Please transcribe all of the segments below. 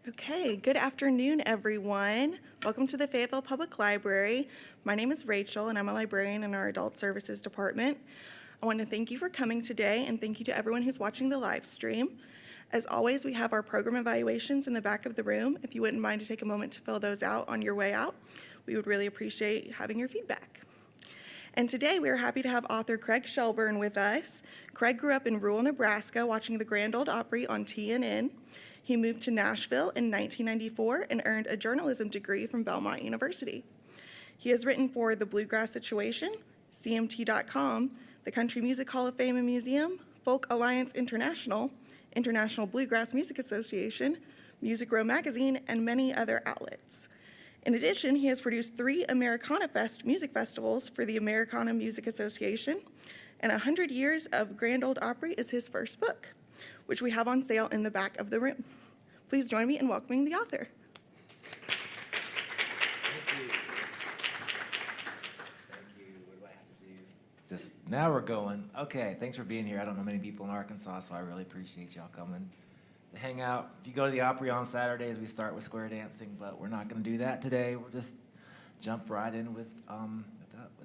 Okay, good afternoon, everyone. Welcome to the Fayetteville Public Library. My name is Rachel, and I'm a librarian in our Adult Services Department. I want to thank you for coming today, and thank you to everyone who's watching the live stream. As always, we have our program evaluations in the back of the room. If you wouldn't mind to take a moment to fill those out on your way out, we would really appreciate having your feedback. And today we are happy to have author Craig Shelburne with us. Craig grew up in rural Nebraska watching the Grand Ole Opry on TNN. He moved to Nashville in 1994 and earned a journalism degree from Belmont University. He has written for The Bluegrass Situation, CMT.com, the Country Music Hall of Fame and Museum, Folk Alliance International, International Bluegrass Music Association, Music Row Magazine, and many other outlets. In addition, he has produced 3 Americana Fest music festivals for the Americana Music Association, and 100 Years of Grand Ole Opry is his first book, which we have on sale in the back of the room. Please join me in welcoming the author. Thank you. Thank you. What do I have to do? Just now we're going. Okay, thanks for being here. I don't know many people in Arkansas, so I really appreciate y'all coming to hang out. If you go to the Opry on Saturdays, we start with square dancing, but we're not going to do that today. We'll just jump right in with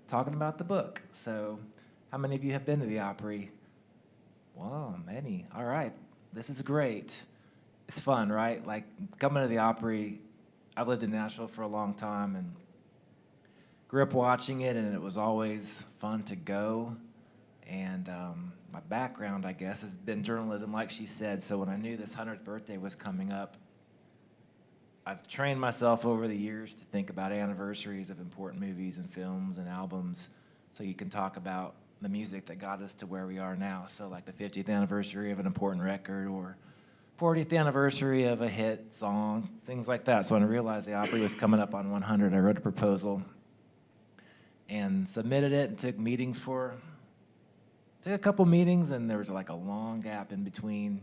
talking about the book. So, how many of you have been to the Opry? Wow, many. All right, this is great. It's fun, right? Like coming to the Opry. I've lived in Nashville for a long time and grew up watching it, and it was always fun to go. And my background, I guess, has been journalism, like she said. So when I knew this 100th birthday was coming up, I've trained myself over the years to think about anniversaries of important movies and films and albums, so you can talk about the music that got us to where we are now. So like the 50th anniversary of an important record, or 40th anniversary of a hit song, things like that. So when I realized the Opry was coming up on 100, I wrote a proposal and submitted it and took a couple meetings, and there was like a long gap in between.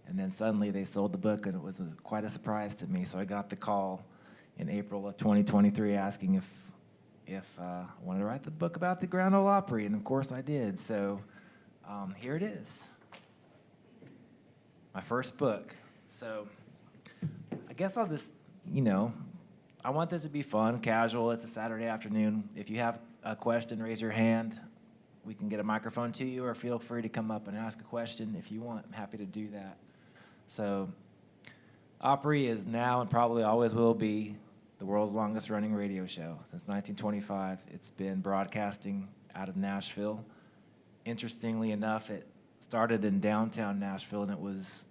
And then suddenly they sold the book, and it was quite a surprise to me. So I got the call in April of 2023 asking if I wanted to write the book about the Grand Ole Opry, and of course I did. So here it is, my first book. So I guess I'll just, I want this to be fun, casual. It's a Saturday afternoon. If you have a question, raise your hand. We can get a microphone to you, or feel free to come up and ask a question if you want. I'm happy to do that. So Opry is now and probably always will be the world's longest running radio show. Since 1925, it's been broadcasting out of Nashville. Interestingly enough, it started in downtown Nashville, and it was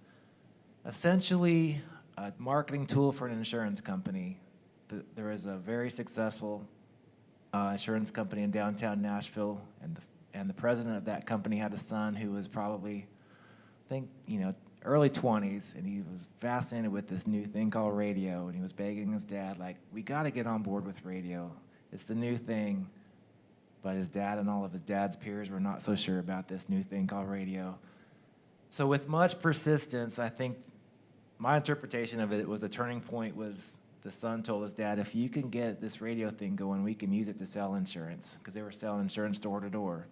essentially a marketing tool for an insurance company. There is a very successful insurance company in downtown Nashville, and the president of that company had a son who was probably, early 20s, and he was fascinated with this new thing called radio, and he was begging his dad, like, we got to get on board with radio. It's the new thing. But his dad and all of his dad's peers were not so sure about this new thing called radio. So with much persistence, I think my interpretation of it was the turning point was the son told his dad, if you can get this radio thing going, we can use it to sell insurance, because they were selling insurance door to door.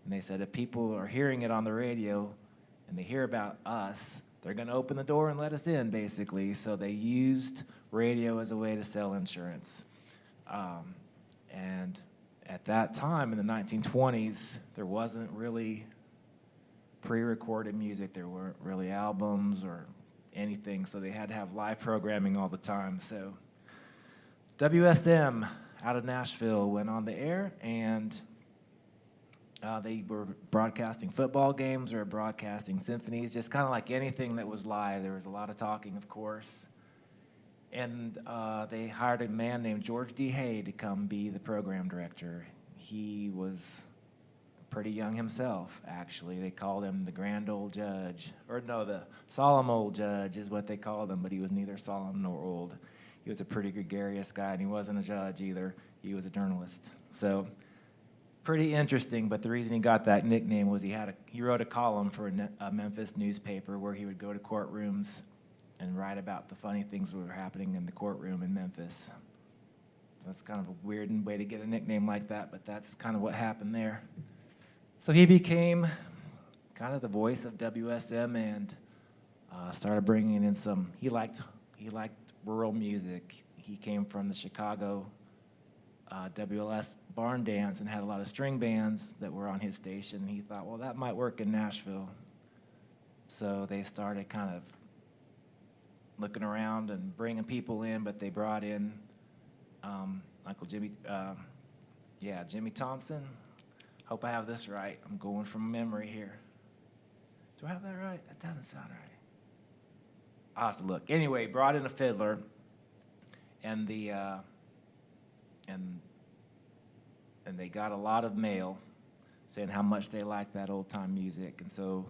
And they said, if people are hearing it on the radio and they hear about us, they're going to open the door and let us in, basically. So they used radio as a way to sell insurance. And at that time, in the 1920s, there wasn't really pre-recorded music. There weren't really albums or anything, so they had to have live programming all the time. So WSM out of Nashville went on the air, and they were broadcasting football games or broadcasting symphonies, just kind of like anything that was live. There was a lot of talking, of course. And they hired a man named George D. Hay to come be the program director. He was pretty young himself, actually. They called him the Grand Old Judge. Or no, the Solemn Old Judge is what they called him, but he was neither solemn nor old. He was a pretty gregarious guy, and he wasn't a judge either. He was a journalist. So pretty interesting, but the reason he got that nickname was he wrote a column for a Memphis newspaper where he would go to courtrooms and write about the funny things that were happening in the courtroom in Memphis. That's kind of a weird way to get a nickname like that, but that's kind of what happened there. So he became kind of the voice of WSM and started bringing in he liked he liked rural music. He came from the Chicago WLS barn dance and had a lot of string bands that were on his station. He thought, well, that might work in Nashville. So they started kind of looking around and bringing people in, but they brought in Uncle Jimmy, Jimmy Thompson. Hope I have this right. I'm going from memory here. Do I have that right? That doesn't sound right. I'll have to look. Anyway, brought in a fiddler, and and they got a lot of mail saying how much they liked that old-time music, and so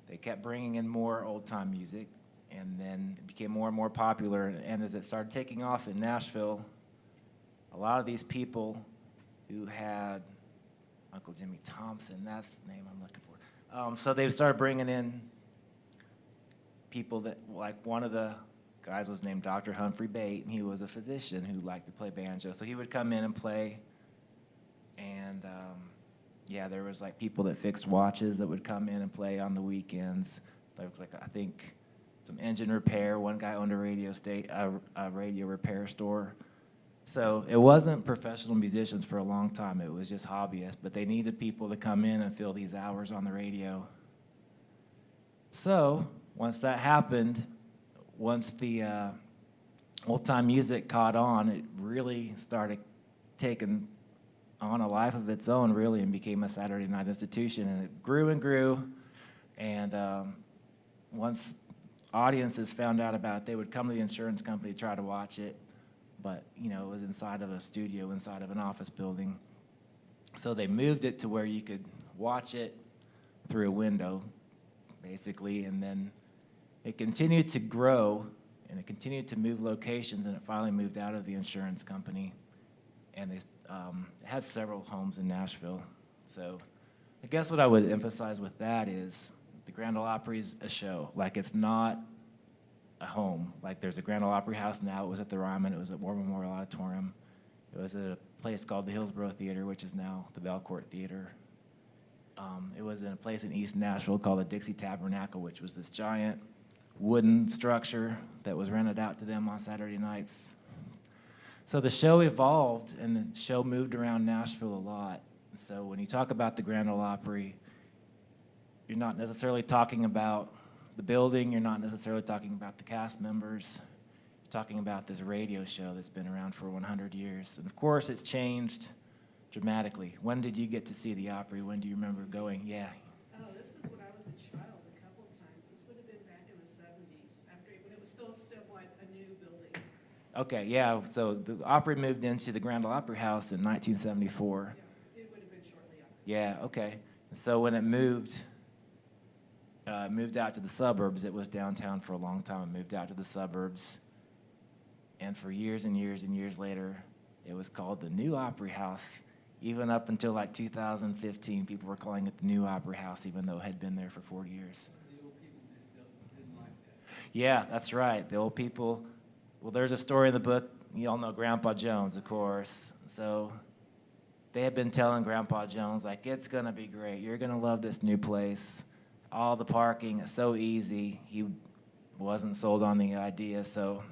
they kept bringing in more old-time music, and then it became more and more popular, and as it started taking off in Nashville, a lot of these people who had Uncle Jimmy Thompson, that's the name I'm looking for, so they started bringing in people that, like one of the guys was named Dr. Humphrey Bate, and he was a physician who liked to play banjo. So he would come in and play, and there was like people that fixed watches that would come in and play on the weekends. There was like, I think, some engine repair. One guy owned a radio repair store. So it wasn't professional musicians for a long time. It was just hobbyists, but they needed people to come in and fill these hours on the radio. So once that happened, once the old-time music caught on, it really started taking on a life of its own, really, and became a Saturday night institution. And it grew and grew. And once audiences found out about it, they would come to the insurance company to try to watch it. But, it was inside of a studio, inside of an office building. So they moved it to where you could watch it through a window, basically, and then it continued to grow, and it continued to move locations, and it finally moved out of the insurance company, and they had several homes in Nashville. So I guess what I would emphasize with that is the Grand Ole Opry is a show. Like, it's not a home. Like, there's a Grand Ole Opry house now. It was at the Ryman. It was at War Memorial Auditorium. It was at a place called the Hillsborough Theater, which is now the Belcourt Theater. It was in a place in East Nashville called the Dixie Tabernacle, which was this giant wooden structure that was rented out to them on Saturday nights. So the show evolved, and the show moved around Nashville a lot. So when you talk about the Grand Ole Opry, you're not necessarily talking about the building, you're not necessarily talking about the cast members, you're talking about this radio show that's been around for 100 years. And of course, it's changed dramatically. When did you get to see the Opry? When do you remember going? Yeah. Oh, this is when I was a child a couple of times. This would have been back in the 70s, when it was still like a new building. Okay, yeah, so the Opry moved into the Grand Ole Opry House in 1974. Yeah, it would have been shortly after. Yeah, okay. So when it moved out to the suburbs, it was downtown for a long time. It moved out to the suburbs, and for years and years and years later, it was called the New Opry House. Even up until like 2015, people were calling it the New Opry House, even though it had been there for 40 years. The old people, they still didn't like that. Yeah, that's right. The old people. Well, there's a story in the book. You all know Grandpa Jones, of course. So they had been telling Grandpa Jones, like, it's going to be great. You're going to love this new place. All the parking is so easy. He wasn't sold on the idea, so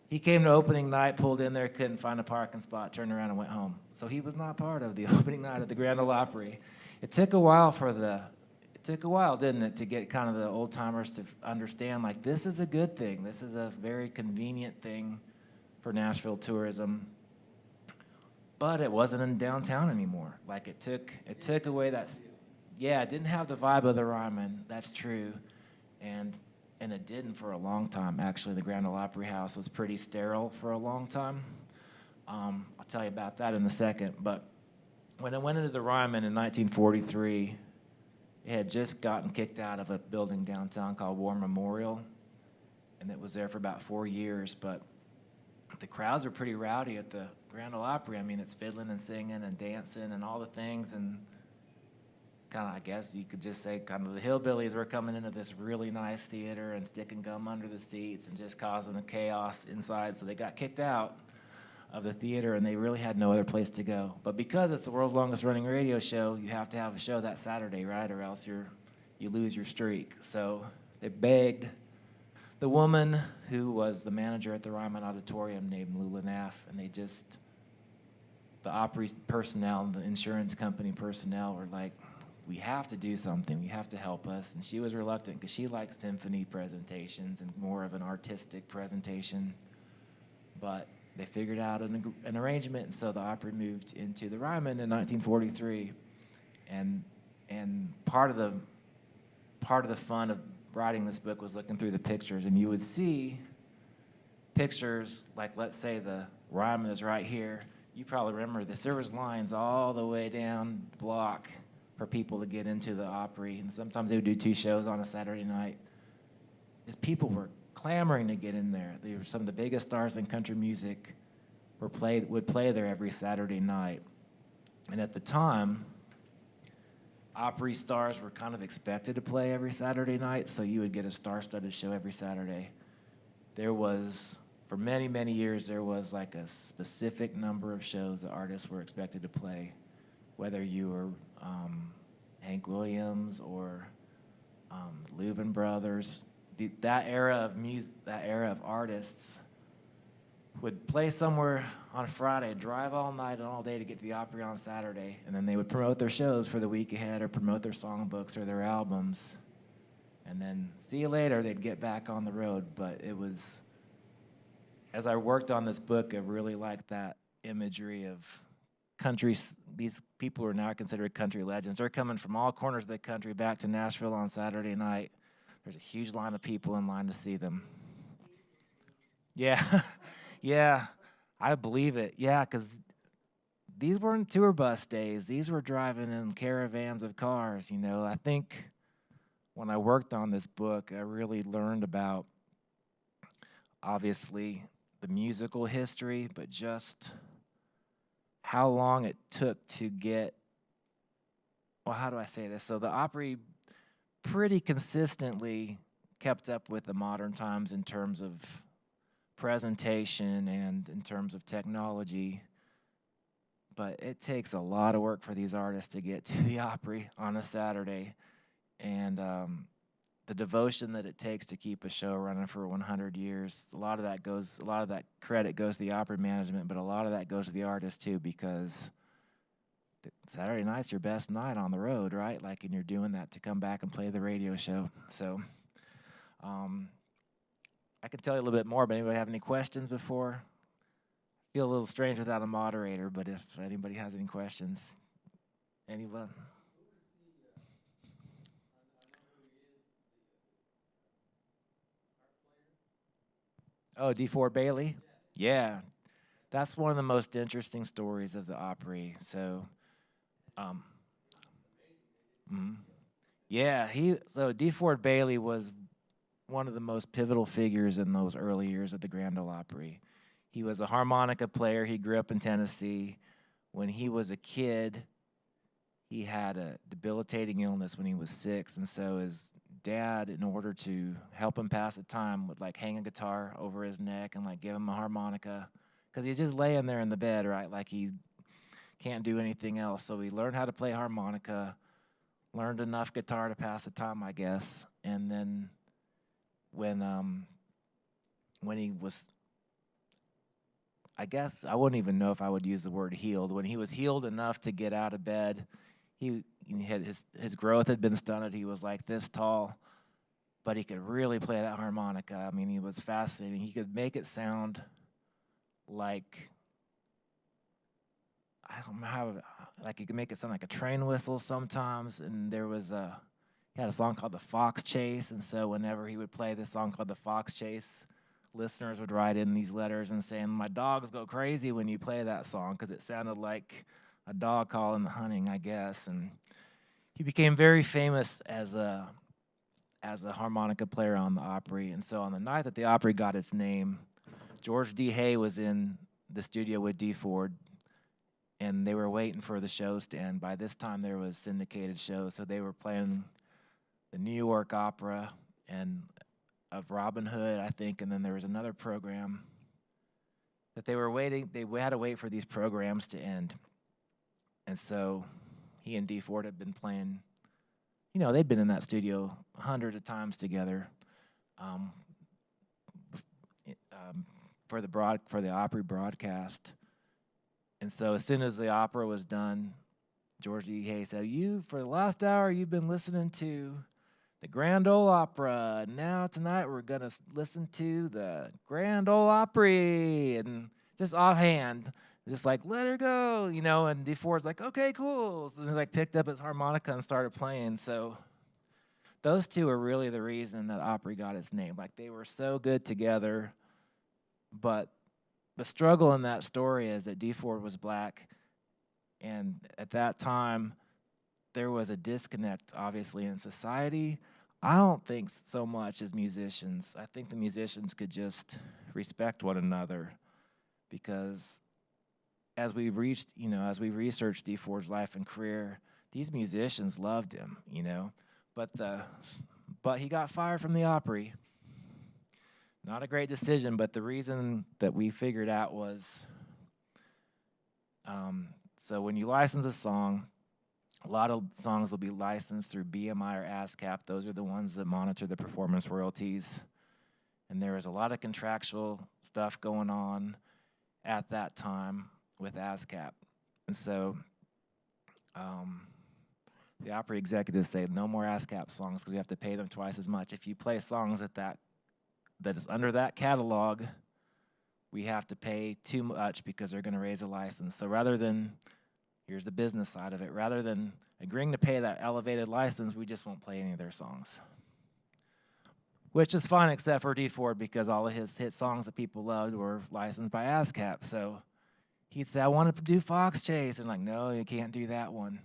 he came to opening night, pulled in there, couldn't find a parking spot, turned around and went home. So he was not part of the opening night of the Grand Ole Opry. It took a while, didn't it, to get kind of the old timers to understand, like, this is a good thing. This is a very convenient thing for Nashville tourism. But it wasn't in downtown anymore. Like, it took away that. Yeah, it didn't have the vibe of the Ryman. That's true, and it didn't for a long time. Actually, the Grand Ole Opry House was pretty sterile for a long time. I'll tell you about that in a second. But when it went into the Ryman in 1943, it had just gotten kicked out of a building downtown called War Memorial, and it was there for about 4 years. But the crowds were pretty rowdy at the Grand Ole Opry. I mean, it's fiddling and singing and dancing and all the things, and kind of, I guess you could just say, kind of the hillbillies were coming into this really nice theater and sticking gum under the seats and just causing a chaos inside. So they got kicked out of the theater, and they really had no other place to go. But because it's the world's longest running radio show, you have to have a show that Saturday, right? Or else you lose your streak. So they begged the woman who was the manager at the Ryman Auditorium named Lula Naff, and the Opry personnel and the insurance company personnel were like, we have to do something, we have to help us. And she was reluctant because she liked symphony presentations and more of an artistic presentation. But they figured out an arrangement, and so the Opry moved into the Ryman in 1943. And part of the fun of writing this book was looking through the pictures, and you would see pictures like, let's say the Ryman is right here. You probably remember this. There was lines all the way down the block for people to get into the Opry, and sometimes they would do 2 shows on a Saturday night. Just people were clamoring to get in there. They were some of the biggest stars in country music would play there every Saturday night. And at the time, Opry stars were kind of expected to play every Saturday night, so you would get a star-studded show every Saturday. There was, for many, many years, there was like a specific number of shows that artists were expected to play, whether you were Hank Williams or Louvin Brothers. That era of artists would play somewhere on Friday, drive all night and all day to get to the Opry on Saturday, and then they would promote their shows for the week ahead or promote their songbooks or their albums. And then see you later, they'd get back on the road. But it was, as I worked on this book, I really liked that imagery of country. These people are now considered country legends. They're coming from all corners of the country back to Nashville on Saturday night. There's a huge line of people in line to see them. Yeah, yeah, I believe it. Yeah, because these weren't tour bus days. These were driving in caravans of cars, you know. I think when I worked on this book, I really learned about, obviously, the musical history, but just how long it took to get, well, how do I say this? So the Opry pretty consistently kept up with the modern times in terms of presentation and in terms of technology, but it takes a lot of work for these artists to get to the Opry on a Saturday, and the devotion that it takes to keep a show running for 100 years, a lot of that credit goes to the Opry management, but a lot of that goes to the artist too, because Saturday night's your best night on the road, right? Like, and you're doing that to come back and play the radio show. So I can tell you a little bit more, but anybody have any questions before? I feel a little strange without a moderator, but if anybody has any questions, anyone? Oh, D4 Bailey? Yeah. That's one of the most interesting stories of the Opry. So, yeah, so D. Ford Bailey was one of the most pivotal figures in those early years of the Grand Ole Opry. He was a harmonica player. He grew up in Tennessee. When he was a kid, he had a debilitating illness when he was 6, and so his dad, in order to help him pass the time, would like hang a guitar over his neck and like give him a harmonica, because he's just laying there in the bed, right? Like he can't do anything else. So he learned how to play harmonica, learned enough guitar to pass the time, I guess. And then when he was, I guess I wouldn't even know if I would use the word healed. When he was healed enough to get out of bed, he had his growth had been stunted. He was like this tall, but he could really play that harmonica. I mean, he was fascinating. He could make it sound like, I don't know how, like he could make it sound like a train whistle sometimes. And he had a song called The Fox Chase, and so whenever he would play this song called The Fox Chase, listeners would write in these letters and saying, my dogs go crazy when you play that song, because it sounded like a dog call in the hunting, I guess. And he became very famous as a harmonica player on the Opry. And so on the night that the Opry got its name, George D. Hay was in the studio with D. Ford, and they were waiting for the shows to end. By this time, there was syndicated shows, so they were playing the New York Opera and of Robin Hood, I think, and then there was another program that they were waiting. They had to wait for these programs to end. And so he and D. Ford had been playing, they'd been in that studio hundreds of times together. for the Opry broadcast. And so as soon as the opera was done, George E. Hay said, for the last hour, you've been listening to the Grand Ole Opry. Now tonight we're going to listen to the Grand Ole Opry. And just offhand, just like, let her go, and DeFord's like, okay, cool. So he like picked up his harmonica and started playing. So those two are really the reason that Opry got its name. Like, they were so good together, but the struggle in that story is that DeFord was black, and at that time, there was a disconnect, obviously, in society. I don't think so much as musicians. I think the musicians could just respect one another, because as we researched DeFord's life and career, these musicians loved him, but he got fired from the Opry. Not a great decision, but the reason that we figured out was, so when you license a song, a lot of songs will be licensed through BMI or ASCAP. Those are the ones that monitor the performance royalties. And there was a lot of contractual stuff going on at that time with ASCAP. And so the Opry executives say no more ASCAP songs because we have to pay them twice as much. If you play songs that is under that catalog, we have to pay too much because they're going to raise a license. So rather than, here's the business side of it, rather than agreeing to pay that elevated license, we just won't play any of their songs. Which is fine except for DeFord, because all of his hit songs that people loved were licensed by ASCAP. So he'd say, I wanted to do Fox Chase. And like, no, you can't do that one.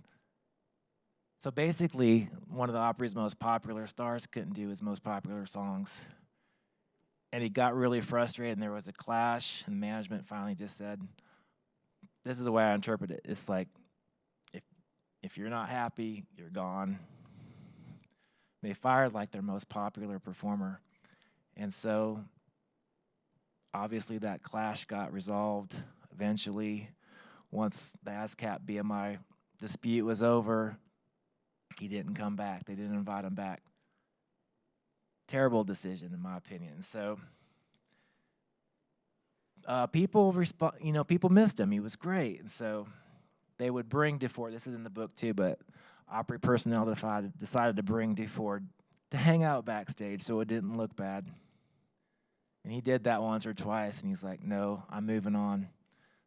So basically, one of the Opry's most popular stars couldn't do his most popular songs. And he got really frustrated, and there was a clash, and management finally just said, this is the way I interpret it. It's like, if you're not happy, you're gone. They fired like their most popular performer. And so obviously that clash got resolved eventually. Once the ASCAP BMI dispute was over, he didn't come back. They didn't invite him back. Terrible decision, in my opinion. So people missed him. He was great. And so they would bring DeFord. This is in the book too, but Opry personnel decided to bring DeFord to hang out backstage so it didn't look bad. And he did that once or twice, and he's like, no, I'm moving on.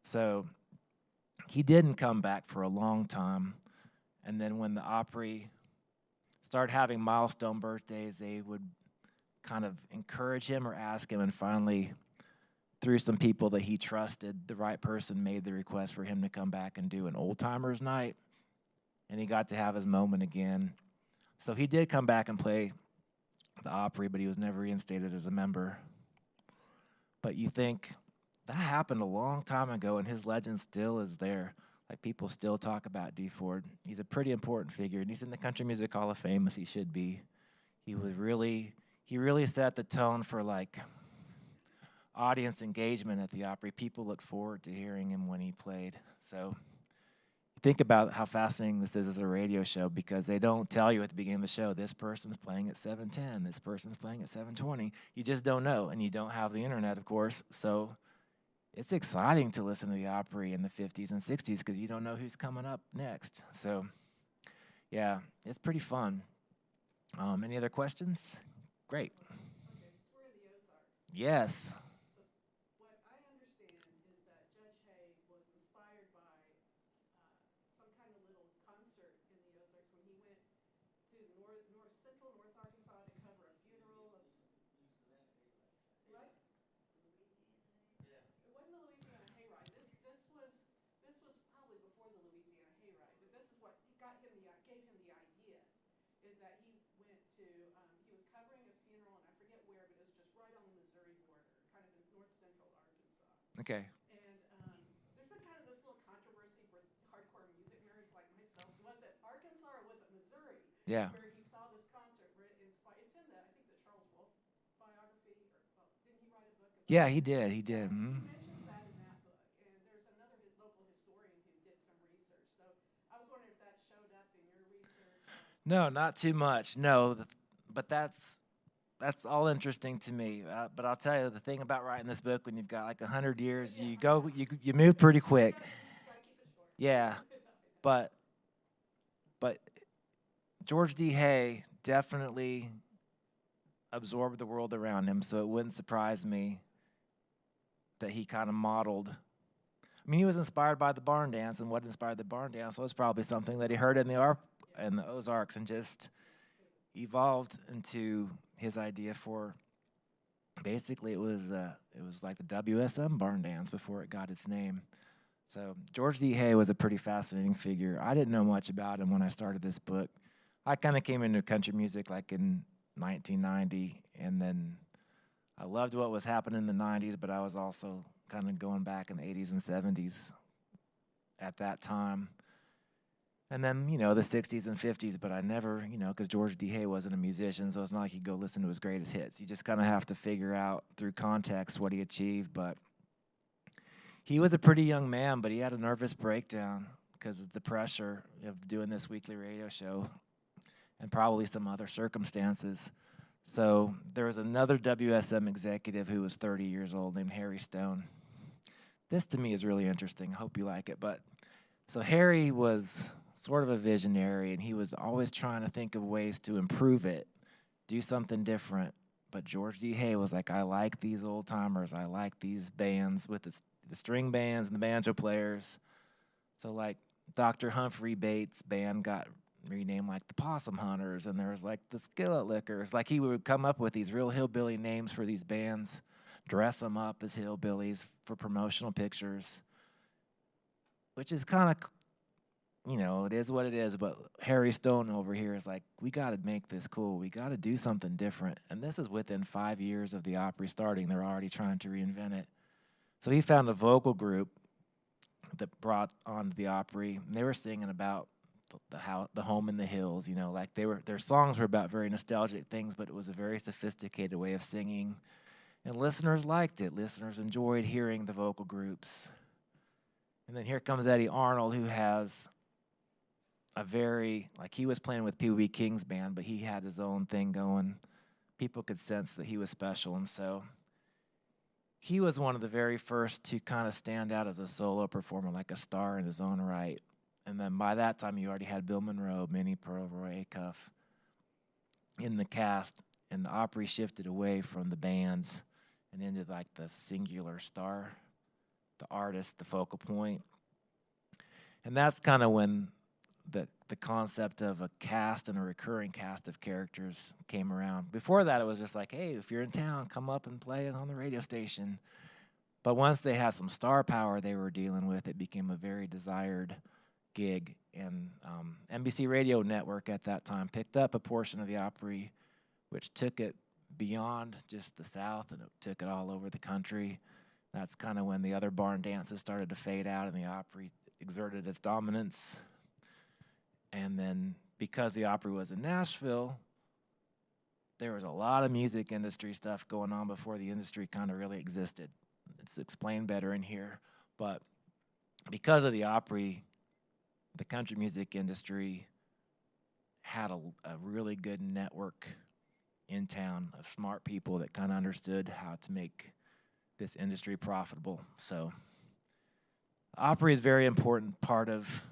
So he didn't come back for a long time. And then when the Opry started having milestone birthdays, they would kind of encourage him or ask him, and finally, through some people that he trusted, the right person made the request for him to come back and do an old timers night, and he got to have his moment again. So he did come back and play the Opry, but he was never reinstated as a member. But you think, that happened a long time ago, and his legend still is there. Like, people still talk about DeFord. He's a pretty important figure, and he's in the Country Music Hall of Fame, as he should be. He really set the tone for, like, audience engagement at the Opry. People look forward to hearing him when he played. So think about how fascinating this is as a radio show, because they don't tell you at the beginning of the show, this person's playing at 7:10, this person's playing at 7:20. You just don't know, and you don't have the internet, of course. So it's exciting to listen to the Opry in the 50s and 60s because you don't know who's coming up next. So, yeah, it's pretty fun. Any other questions? Great. Okay, since we're in the Ozarks. Yes. So what I understand is that Judge Hay was inspired by some kind of little concert in the Ozarks when he went to central North Arkansas to cover a funeral of what? It wasn't the Louisiana Hayride. This was probably before the Louisiana Hayride, but this is what gave him the idea, is that he went to he was covering a funeral, and I forget where, but it was just right on the Missouri border, kind of in north central Arkansas. Okay. And there's been kind of this little controversy for hardcore music nerds like myself. Was it Arkansas or was it Missouri? Yeah. Where he saw this concert where it inspired. It's in I think the Charles Wolfe biography, didn't he write a book about Yeah, it? he did. He did. He Mm-hmm. mentions that in that book, and there's another local historian who did some research. So I was wondering if that showed up in your research. No, not too much. No, but that's that's all interesting to me. But I'll tell you the thing about writing this book, when you've got like 100 years, you move pretty quick. Yeah, but but George D. Hay definitely absorbed the world around him, so it wouldn't surprise me that he kind of modeled. I mean, he was inspired by the barn dance, and what inspired the barn dance was probably something that he heard in the Ozarks, and just evolved into his idea for. Basically, it was like the WSM barn dance before it got its name. So George D. Hay was a pretty fascinating figure. I didn't know much about him when I started this book. I kind of came into country music like in 1990, and then I loved what was happening in the 90s, but I was also kind of going back in the 80s and 70s at that time. And then, the 60s and 50s, but I never, because George D. Hay wasn't a musician, so it's not like you go listen to his greatest hits. You just kind of have to figure out through context what he achieved. But he was a pretty young man, but he had a nervous breakdown because of the pressure of doing this weekly radio show and probably some other circumstances. So there was another WSM executive who was 30 years old named Harry Stone. This to me is really interesting. I hope you like it. But so Harry was sort of a visionary, and he was always trying to think of ways to improve it, do something different. But George D. Hay was like, I like these old timers. I like these bands with the string bands and the banjo players. So like Dr. Humphrey Bates' band got renamed like the Possum Hunters, and there was like the Skillet Lickers. Like he would come up with these real hillbilly names for these bands, dress them up as hillbillies for promotional pictures, which is kind of, it is what it is. But Harry Stone over here is like, we got to make this cool. We got to do something different. And this is within 5 years of the Opry starting. They're already trying to reinvent it. So he found a vocal group that brought on the Opry, and they were singing about the home in the hills, like their songs were about very nostalgic things, but it was a very sophisticated way of singing, and listeners liked it. Listeners enjoyed hearing the vocal groups. And then here comes Eddie Arnold, who has he was playing with Pee Wee King's band, but he had his own thing going. People could sense that he was special, and so he was one of the very first to kind of stand out as a solo performer, like a star in his own right. And then by that time, you already had Bill Monroe, Minnie Pearl, Roy Acuff in the cast, and the Opry shifted away from the bands and into like the singular star, the artist, the focal point. And that's kind of when the concept of a cast and a recurring cast of characters came around. Before that, it was just like, hey, if you're in town, come up and play on the radio station. But once they had some star power they were dealing with, it became a very desired gig. And NBC Radio Network at that time picked up a portion of the Opry, which took it beyond just the South, and it took it all over the country. That's kind of when the other barn dances started to fade out and the Opry exerted its dominance. And then because the Opry was in Nashville, there was a lot of music industry stuff going on before the industry kind of really existed. It's explained better in here. But because of the Opry, the country music industry had a really good network in town of smart people that kind of understood how to make this industry profitable. So Opry is a very important part of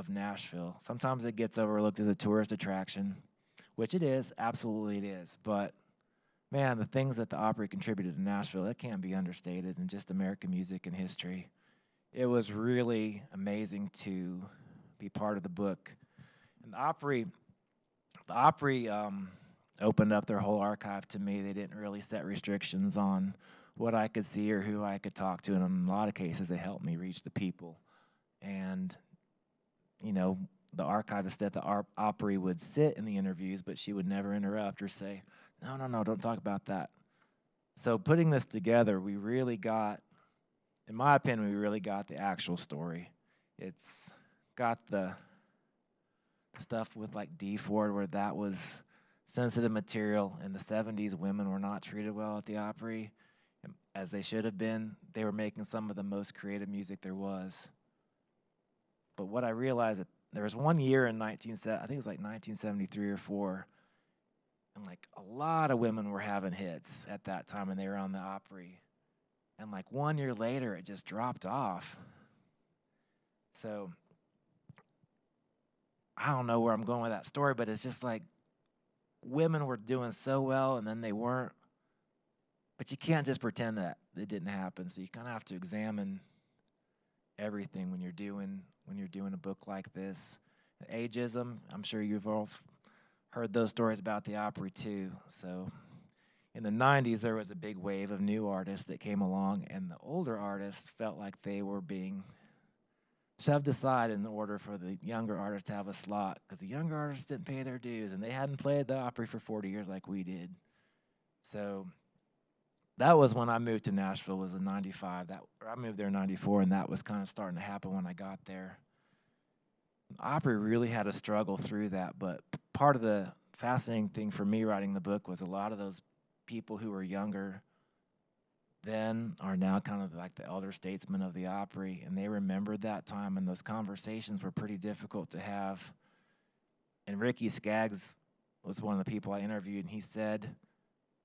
Nashville. Sometimes it gets overlooked as a tourist attraction, which it is, absolutely it is. But man, the things that the Opry contributed to Nashville, it can't be understated in just American music and history. It was really amazing to be part of the book. And the Opry opened up their whole archive to me. They didn't really set restrictions on what I could see or who I could talk to, and in a lot of cases, they helped me reach the people. And the archivist at the Opry would sit in the interviews, but she would never interrupt or say, no, don't talk about that. So putting this together, we really got, in my opinion, we really got the actual story. It's got the stuff with like D Ford, where that was sensitive material. In the 70s, women were not treated well at the Opry, as they should have been. They were making some of the most creative music there was. But what I realized, that there was one year in I think it was like 1973 or 4, And like a lot of women were having hits at that time, and they were on the Opry. And like 1 year later, it just dropped off. So I don't know where I'm going with that story, but it's just like women were doing so well, and then they weren't. But you can't just pretend that it didn't happen. So you kind of have to examine everything when you're doing a book like this. Ageism, I'm sure you've all heard those stories about the Opry too. So in the 90s, there was a big wave of new artists that came along, and the older artists felt like they were being shoved aside in order for the younger artists to have a slot, because the younger artists didn't pay their dues, and they hadn't played the Opry for 40 years like we did. So that was when I moved to Nashville, was in 95. I moved there in 94, and that was kind of starting to happen when I got there. Opry really had to struggle through that, but part of the fascinating thing for me writing the book was a lot of those people who were younger then are now kind of like the elder statesmen of the Opry, and they remembered that time, and those conversations were pretty difficult to have. And Ricky Skaggs was one of the people I interviewed, and he said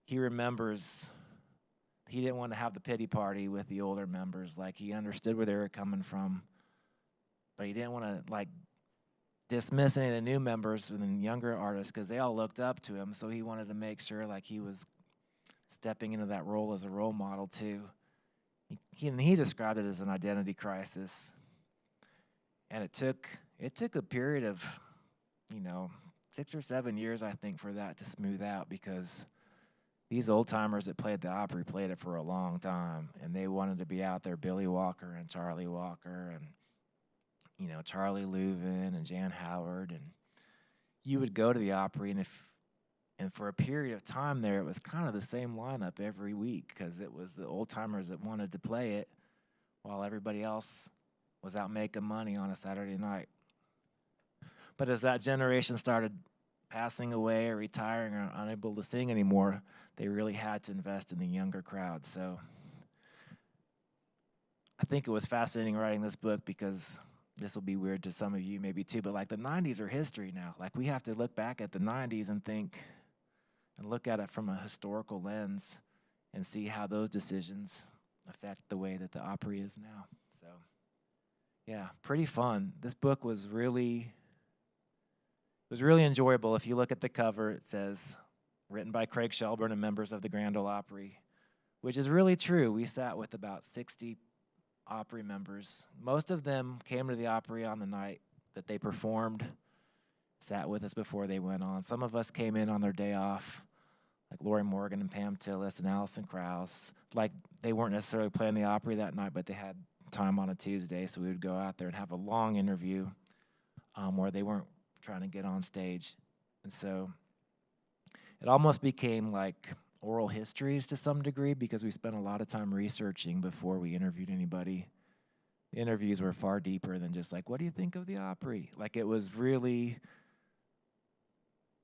he remembers he didn't want to have the pity party with the older members. Like, he understood where they were coming from, but he didn't want to like dismiss any of the new members and the younger artists, because they all looked up to him. So he wanted to make sure like he was stepping into that role as a role model too. He described it as an identity crisis, and it took a period of 6 or 7 years, I think, for that to smooth out, because these old timers that played the Opry played it for a long time, and they wanted to be out there. Billy Walker and Charlie Walker and Charlie Louvin and Jan Howard, and you would go to the Opry, and for a period of time there, it was kind of the same lineup every week, because it was the old timers that wanted to play it while everybody else was out making money on a Saturday night. But as that generation started passing away or retiring or unable to sing anymore, they really had to invest in the younger crowd. So I think it was fascinating writing this book, because this will be weird to some of you maybe too, but like the 90s are history now. Like, we have to look back at the 90s and think and look at it from a historical lens and see how those decisions affect the way that the Opry is now. So yeah, pretty fun. This book was really enjoyable. If you look at the cover, it says written by Craig Shelburne and members of the Grand Ole Opry, which is really true. We sat with about 60 Opry members. Most of them came to the Opry on the night that they performed, sat with us before they went on. Some of us came in on their day off, like Lori Morgan and Pam Tillis and Allison Krauss. Like, they weren't necessarily playing the Opry that night, but they had time on a Tuesday, so we would go out there and have a long interview where they weren't trying to get on stage. And so it almost became like oral histories to some degree, because we spent a lot of time researching before we interviewed anybody. The interviews were far deeper than just like, what do you think of the Opry? Like, it was really,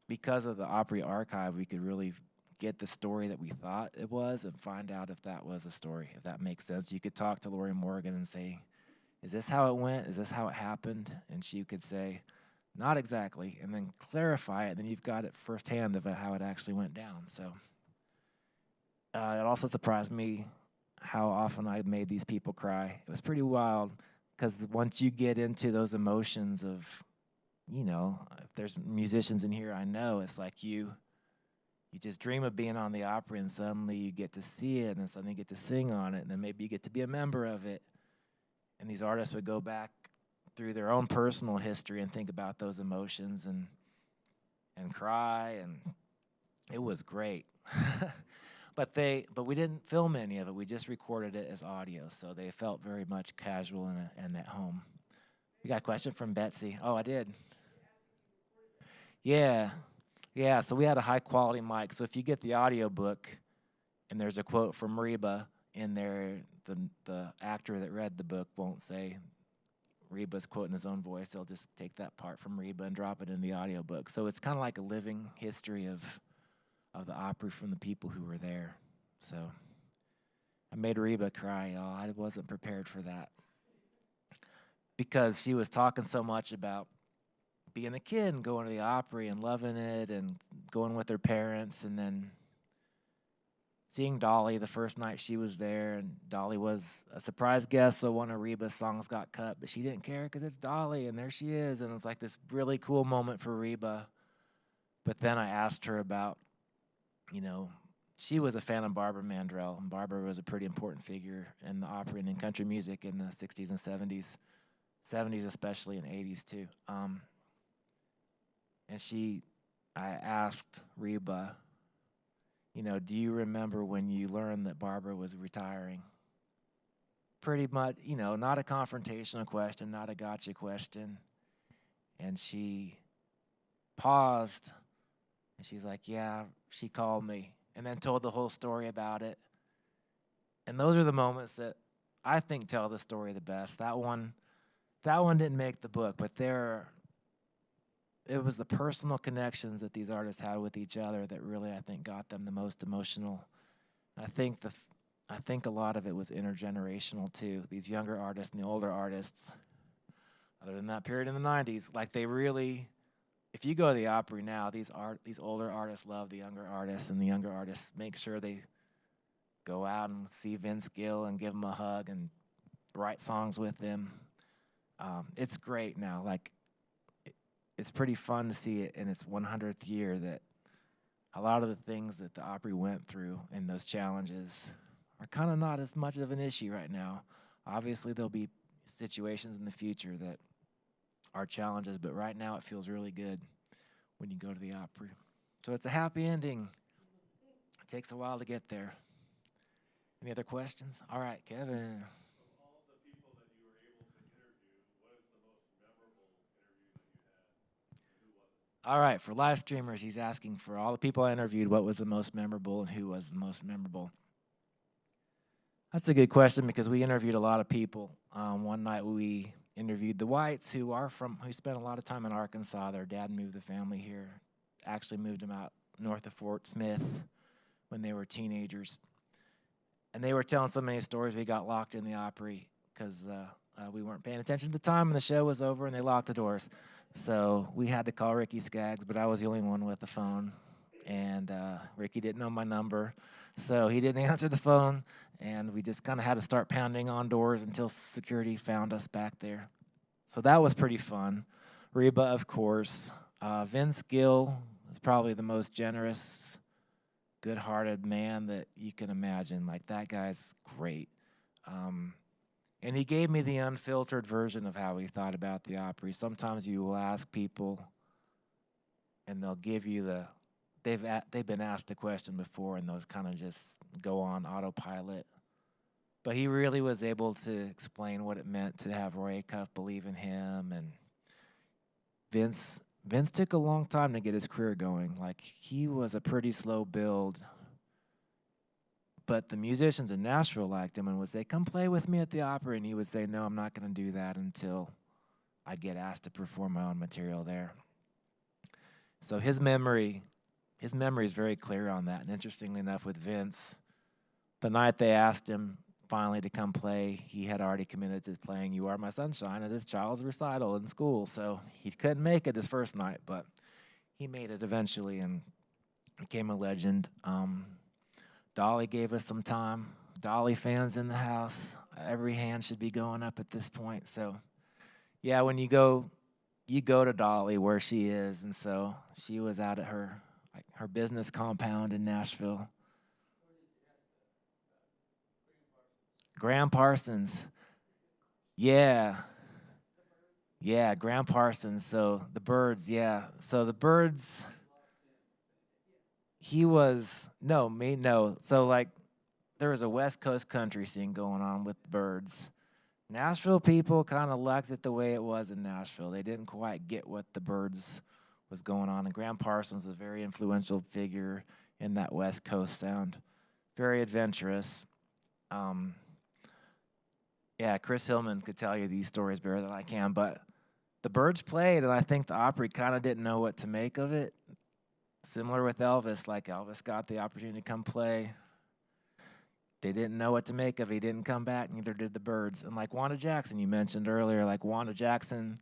because of the Opry archive, we could really get the story that we thought it was and find out if that was a story, if that makes sense. You could talk to Lori Morgan and say, is this how it went? Is this how it happened? And she could say, not exactly, and then clarify it. Then you've got it firsthand of how it actually went down. So it also surprised me how often I made these people cry. It was pretty wild, because once you get into those emotions of, if there's musicians in here, I know it's like you just dream of being on the Opry, and suddenly you get to see it, and suddenly you get to sing on it, and then maybe you get to be a member of it. And these artists would go back through their own personal history and think about those emotions and cry, and it was great. But we didn't film any of it. We just recorded it as audio, so they felt very much casual and at home. We got a question from Betsy. Oh, I did. Yeah. So we had a high quality mic. So if you get the audio book and there's a quote from Reba in there, the actor that read the book won't say Reba's quote in his own voice. They'll just take that part from Reba and drop it in the audio book. So it's kind of like a living history of the Opry from the people who were there. So I made Reba cry, y'all. I wasn't prepared for that, because she was talking so much about being a kid and going to the Opry and loving it and going with their parents, and then seeing Dolly the first night she was there, and Dolly was a surprise guest, so one of Reba's songs got cut, but she didn't care because it's Dolly, and there she is, and it was like this really cool moment for Reba. But then I asked her about, she was a fan of Barbara Mandrell, and Barbara was a pretty important figure in the opera and in country music in the 60s and 70s especially, and 80s too. And I asked Reba, do you remember when you learned that Barbara was retiring? Pretty much, not a confrontational question, not a gotcha question. And she paused, and she's like, yeah, she called me, and then told the whole story about it. And those are the moments that I think tell the story the best. That one didn't make the book, but it was the personal connections that these artists had with each other that really, I think, got them the most emotional. I think a lot of it was intergenerational too. These younger artists and the older artists, other than that period in the 90s, like they really, if you go to the Opry now, these older artists love the younger artists, and the younger artists make sure they go out and see Vince Gill and give him a hug and write songs with him. It's great now. Like, it's pretty fun to see it in its 100th year that a lot of the things that the Opry went through and those challenges are kind of not as much of an issue right now. Obviously, there'll be situations in the future that are challenges, but right now it feels really good when you go to the Opry. So it's a happy ending. It takes a while to get there. Any other questions? All right, Kevin. All right, for live streamers, he's asking for all the people I interviewed, what was the most memorable and who was the most memorable? That's a good question because we interviewed a lot of people. One night we interviewed the Whites, who spent a lot of time in Arkansas. Their dad moved the family here, actually moved them out north of Fort Smith when they were teenagers. And they were telling so many stories, we got locked in the Opry because we weren't paying attention at the time, and the show was over, and they locked the doors. So we had to call Ricky Skaggs, but I was the only one with the phone, and Ricky didn't know my number, so he didn't answer the phone, and we just kind of had to start pounding on doors until security found us back there. So that was pretty fun. Reba, of course. Vince Gill is probably the most generous, good-hearted man that you can imagine. Like, that guy's great. And he gave me the unfiltered version of how he thought about the Opry. Sometimes you will ask people, and they'll give you they've been asked the question before, and they'll kind of just go on autopilot. But he really was able to explain what it meant to have Roy Acuff believe in him. And Vince took a long time to get his career going. Like, he was a pretty slow build. But the musicians in Nashville liked him and would say, come play with me at the Opry. And he would say, no, I'm not going to do that until I get asked to perform my own material there. So his memory is very clear on that. And interestingly enough, with Vince, the night they asked him finally to come play, he had already committed to playing You Are My Sunshine at his child's recital in school. So he couldn't make it his first night, but he made it eventually and became a legend. Dolly gave us some time. Dolly fans in the house. Every hand should be going up at this point. So, yeah, when you go to Dolly where she is, and so she was out at her business compound in Nashville. Graham Parsons. Yeah. Yeah, Graham Parsons. So the Byrds, yeah. So the Byrds, So, like, there was a West Coast country scene going on with the Byrds. Nashville people kind of liked it the way it was in Nashville. They didn't quite get what the Byrds was going on. And Graham Parsons was a very influential figure in that West Coast sound. Very adventurous. Yeah, Chris Hillman could tell you these stories better than I can. But the Byrds played, and I think the Opry kind of didn't know what to make of it. Similar with Elvis, like Elvis got the opportunity to come play. They didn't know what to make of it. He didn't come back, neither did the Byrds. And like Wanda Jackson, you mentioned earlier, like Wanda Jackson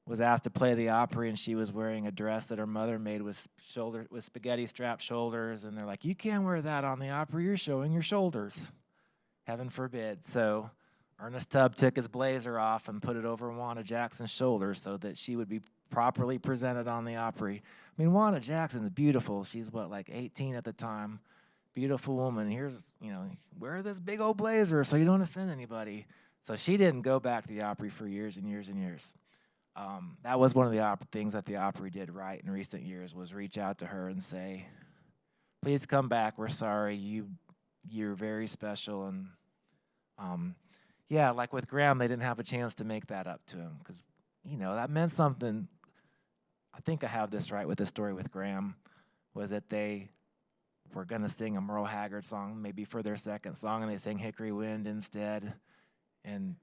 was asked to play the Opry, and she was wearing a dress that her mother made with spaghetti strap shoulders, and they're like, "You can't wear that on the Opry. You're showing your shoulders." Heaven forbid. So Ernest Tubb took his blazer off and put it over Wanda Jackson's shoulders so that she would be properly presented on the Opry. I mean, Wanda Jackson is beautiful. She's like 18 at the time. Beautiful woman. Here's, wear this big old blazer so you don't offend anybody. So she didn't go back to the Opry for years and years and years. That was one of the things that the Opry did right in recent years, was reach out to her and say, "Please come back. We're sorry. You're very special." And yeah, like with Graham, they didn't have a chance to make that up to him because that meant something. I think I have this right with the story with Graham, was that they were going to sing a Merle Haggard song maybe for their second song, and they sang Hickory Wind instead. And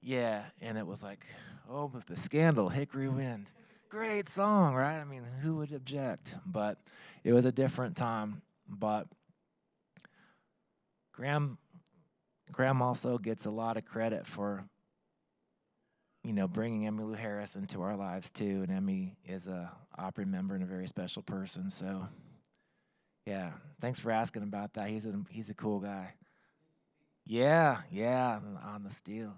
yeah, and it was like, oh, with the scandal, Hickory Wind. Great song, right? I mean, who would object? But it was a different time. But Graham also gets a lot of credit for, bringing Emmylou Harris into our lives too. And Emmy is a Opry member and a very special person. So, yeah, thanks for asking about that. He's a cool guy. Yeah, on the steel.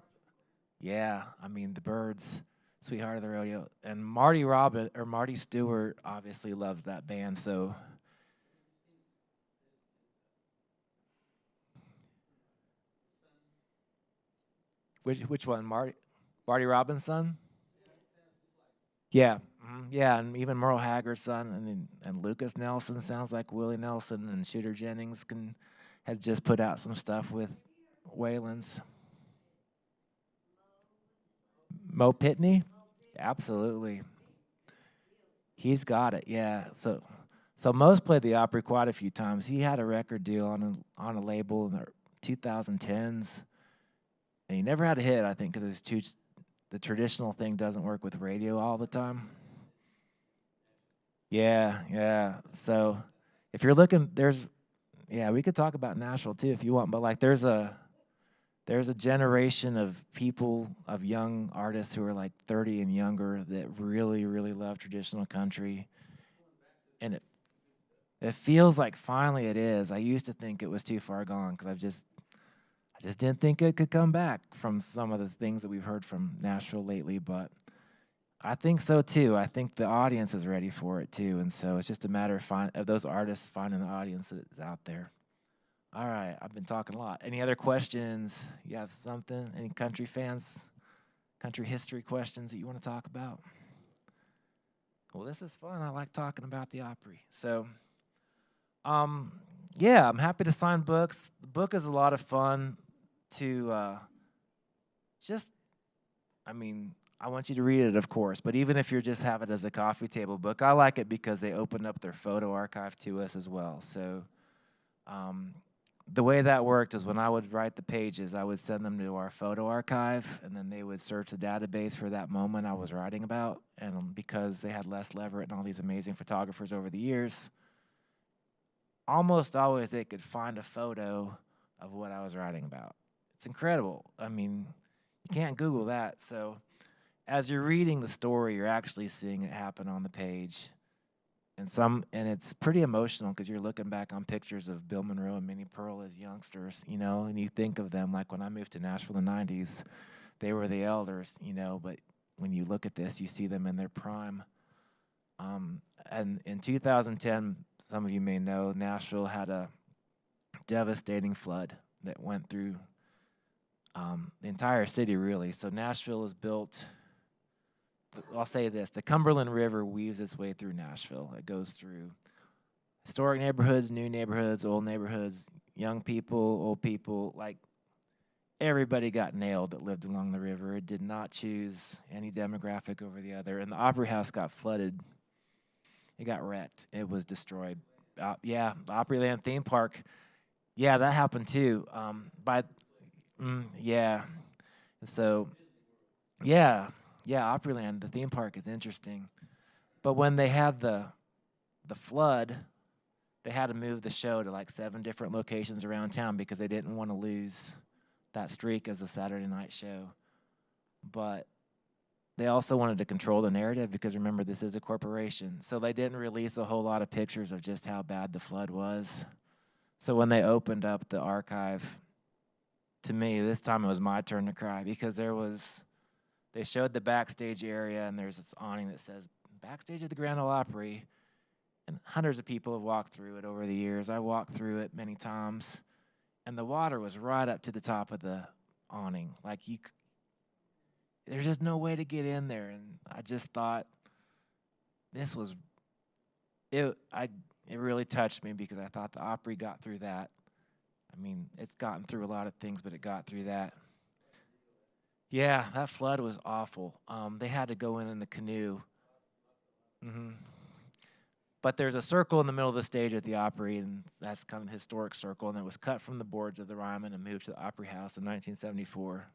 Yeah, I mean, the Byrds, Sweetheart of the Rodeo. And Marty Stewart obviously loves that band, so. Which one, Marty Robbins' son? Yeah, yeah, and even Merle Haggard's son, and Lucas Nelson sounds like Willie Nelson, and Shooter Jennings has just put out some stuff with Waylon's. Mo Pitney? Absolutely. He's got it, yeah. So Mo's played the Opry quite a few times. He had a record deal on a label in the 2010s, and he never had a hit, I think, because the traditional thing doesn't work with radio all the time. Yeah. So if you're looking, we could talk about Nashville too if you want, but like there's a generation of people, of young artists who are like 30 and younger that really, really love traditional country. And it feels like finally it is. I used to think it was too far gone because I just didn't think it could come back from some of the things that we've heard from Nashville lately, but I think so too. I think the audience is ready for it too, and so it's just a matter of those artists finding the audience that is out there. All right, I've been talking a lot. Any other questions? You have something? Any country fans, country history questions that you want to talk about? Well, this is fun. I like talking about the Opry. So, yeah, I'm happy to sign books. The book is a lot of fun to I want you to read it, of course, but even if you just have it as a coffee table book, I like it because they opened up their photo archive to us as well. So the way that worked is when I would write the pages, I would send them to our photo archive, and then they would search the database for that moment I was writing about. And because they had Les Leverett and all these amazing photographers over the years, almost always they could find a photo of what I was writing about. It's incredible. I mean, you can't Google that. So as you're reading the story, you're actually seeing it happen on the page. And it's pretty emotional because you're looking back on pictures of Bill Monroe and Minnie Pearl as youngsters, and you think of them like when I moved to Nashville in the 90s, they were the elders, but when you look at this, you see them in their prime. And in 2010, some of you may know, Nashville had a devastating flood that went through the entire city, really. So Nashville is built, I'll say this, the Cumberland River weaves its way through Nashville. It goes through historic neighborhoods, new neighborhoods, old neighborhoods, young people, old people. Like, everybody got nailed that lived along the river. It did not choose any demographic over the other. And the Opry House got flooded. It got wrecked. It was destroyed. The Opryland theme park, yeah, that happened too. Yeah. So, yeah, Opryland, the theme park is interesting. But when they had the flood, they had to move the show to like 7 different locations around town because they didn't want to lose that streak as a Saturday night show. But they also wanted to control the narrative because remember, this is a corporation. So they didn't release a whole lot of pictures of just how bad the flood was. So when they opened up the archive, to me, this time it was my turn to cry because they showed the backstage area and there's this awning that says, Backstage at the Grand Ole Opry. And hundreds of people have walked through it over the years. I walked through it many times. And the water was right up to the top of the awning. Like there's just no way to get in there. And I just thought this was, it really touched me because I thought the Opry got through that. I mean, it's gotten through a lot of things, but it got through that. Yeah, that flood was awful. They had to go in a canoe. But there's a circle in the middle of the stage at the Opry, and that's kind of a historic circle, and it was cut from the boards of the Ryman and moved to the Opry House in 1974.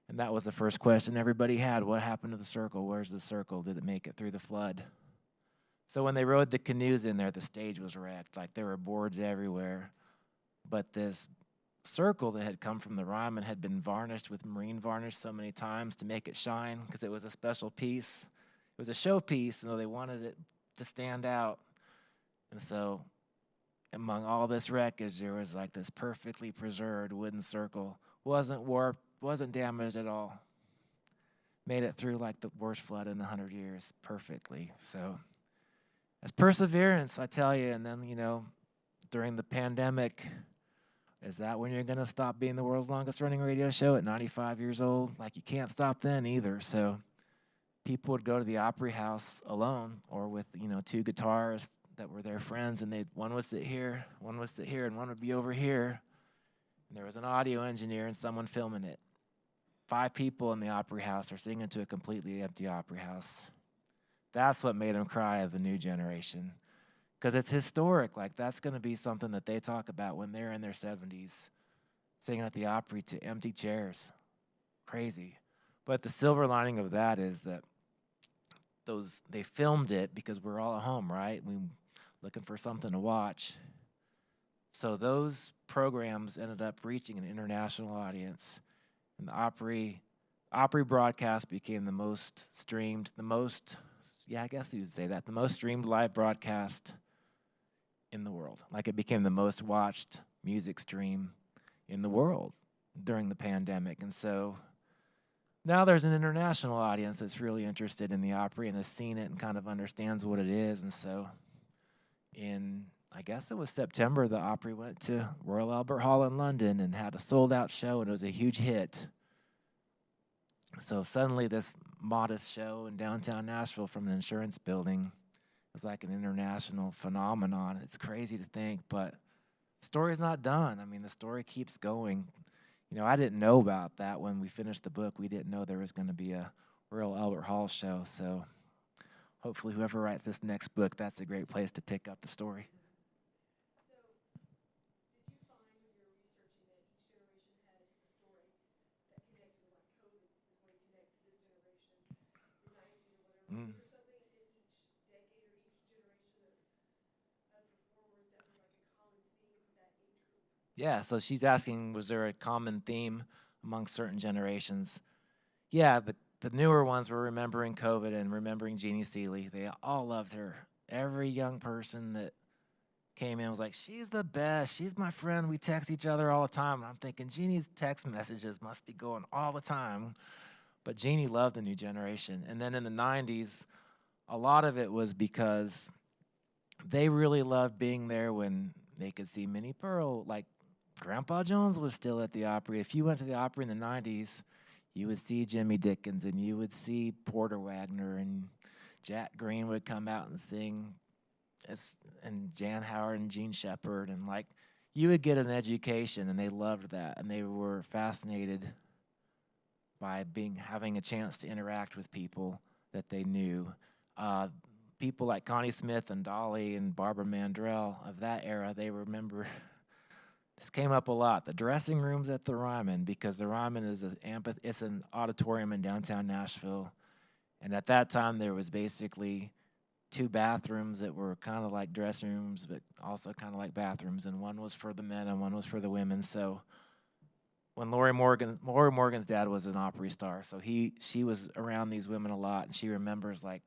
And that was the first question everybody had. What happened to the circle? Where's the circle? Did it make it through the flood? So when they rode the canoes in there, the stage was wrecked. Like there were boards everywhere. But this circle that had come from the Ryman had been varnished with marine varnish so many times to make it shine because it was a special piece. It was a showpiece, and they wanted it to stand out. And so among all this wreckage, there was like this perfectly preserved wooden circle. Wasn't warped, wasn't damaged at all. Made it through like the worst flood in 100 years perfectly. So that's perseverance, I tell you. And then, during the pandemic, is that when you're going to stop being the world's longest running radio show at 95 years old? Like, you can't stop then either. So people would go to the Opry House alone or with, 2 guitarists that were their friends, and one would sit here, and one would be over here. And there was an audio engineer and someone filming it. 5 people in the Opry House are singing to a completely empty Opry House. That's what made them cry of the new generation. Because it's historic. Like, that's going to be something that they talk about when they're in their 70s, singing at the Opry to empty chairs. Crazy. But the silver lining of that is that they filmed it because we're all at home, right? We're looking for something to watch. So those programs ended up reaching an international audience. And the Opry broadcast became the most streamed, the most streamed live broadcast in the world. Like, it became the most watched music stream in the world during the pandemic. And so now there's an international audience that's really interested in the Opry and has seen it and kind of understands what it is. And so I guess it was September, the Opry went to Royal Albert Hall in London and had a sold-out show, and it was a huge hit. So suddenly this modest show in downtown Nashville from an insurance building was like an international phenomenon. It's crazy to think, but the story's not done. I mean, the story keeps going. I didn't know about that when we finished the book. We didn't know there was going to be a Royal Albert Hall show. So hopefully whoever writes this next book, that's a great place to pick up the story. So, did you find when you were researching that each generation had a story that connected, like COVID is going to connect to this generation, the 90s or whatever? Was there something in each decade or each generation of performers that was like a common theme for that age group? Yeah, so she's asking, was there a common theme among certain generations? Yeah, the newer ones were remembering COVID and remembering Jeannie Seeley. They all loved her. Every young person that came in was like, she's the best. She's my friend. We text each other all the time. And I'm thinking, Jeannie's text messages must be going all the time. But Jeannie loved the new generation. And then in the 90s, a lot of it was because they really loved being there when they could see Minnie Pearl. Like, Grandpa Jones was still at the Opry. If you went to the Opry in the 90s, you would see Jimmy Dickens, and you would see Porter Wagner, and Jack Green would come out and sing, and Jan Howard and Gene Shepard, and like, you would get an education, and they loved that, and they were fascinated by having a chance to interact with people that they knew. People like Connie Smith and Dolly and Barbara Mandrell of that era, they remember. This came up a lot. The dressing rooms at the Ryman, because the Ryman is it's an auditorium in downtown Nashville, and at that time there was basically 2 bathrooms that were kind of like dressing rooms, but also kind of like bathrooms, and one was for the men and one was for the women. So when Lori Morgan's dad was an Opry star, so she was around these women a lot, and she remembers like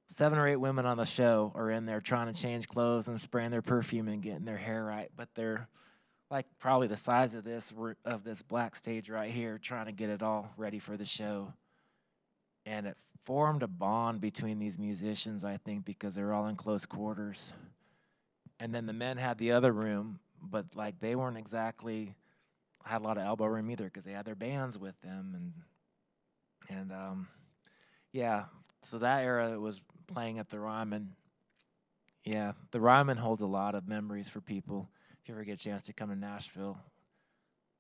7 or 8 women on the show are in there trying to change clothes and spraying their perfume and getting their hair right, but they're like probably the size of this black stage right here, trying to get it all ready for the show. And it formed a bond between these musicians, I think, because they're all in close quarters. And then the men had the other room, but like they weren't exactly had a lot of elbow room either because they had their bands with them, and yeah. So that era was playing at the Ryman. Yeah, the Ryman holds a lot of memories for people. If you ever get a chance to come to Nashville,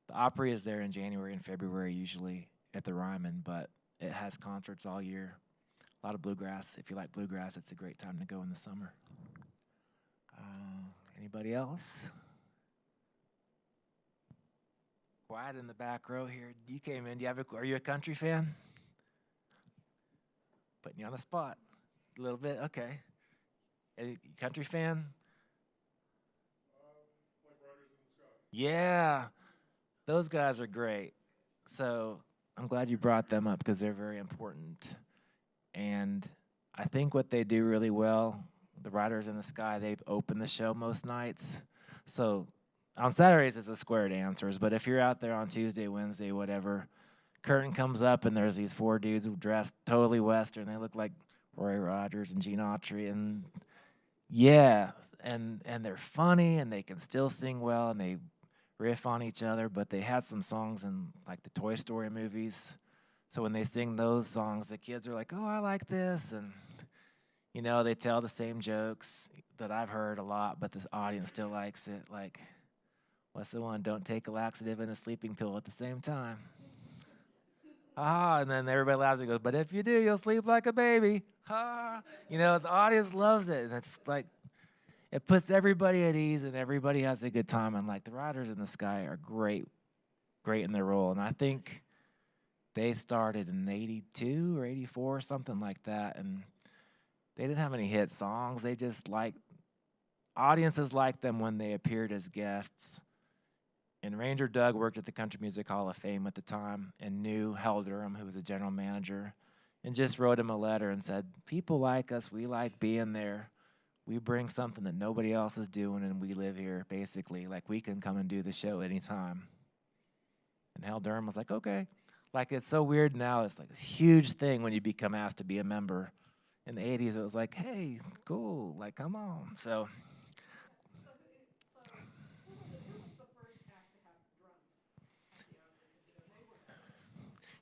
the Opry is there in January and February usually at the Ryman, but it has concerts all year. A lot of bluegrass. If you like bluegrass, it's a great time to go in the summer. Anybody else? Quiet in the back row here. You came in. Are you a country fan? Putting you on the spot a little bit. Okay. A country fan? Like Riders in the Sky. Yeah, those guys are great. So I'm glad you brought them up because they're very important. And I think what they do really well, the Riders in the Sky, they open the show most nights. So on Saturdays it's the square dancers, but if you're out there on Tuesday, Wednesday, whatever, curtain comes up and there's these 4 dudes dressed totally Western. They look like Roy Rogers and Gene Autry, and yeah, and they're funny and they can still sing well and they riff on each other, but they had some songs in like the Toy Story movies. So when they sing those songs, the kids are like, "Oh, I like this," and you know, they tell the same jokes that I've heard a lot, but the audience still likes it. Like, what's the one? Don't take a laxative and a sleeping pill at the same time. And then everybody laughs and goes, "But if you do, you'll sleep like a baby." You know, the audience loves it, and it's like, it puts everybody at ease, and everybody has a good time. And like the Riders in the Sky are great in their role, and I think they started in '82 or '84, something like that, and they didn't have any hit songs. They just audiences liked them when they appeared as guests. And Ranger Doug worked at the Country Music Hall of Fame at the time and knew Hal Durham, who was the general manager, and just wrote him a letter and said, "People like us. We like being there. We bring something that nobody else is doing, and we live here, basically. Like, we can come and do the show anytime." And Hal Durham was like, "Okay." Like, it's so weird now. It's like a huge thing when you become asked to be a member. In the 80s, it was like, "Hey, cool. Like, come on." So Who was the first act to have drums at the Opry? Because they were.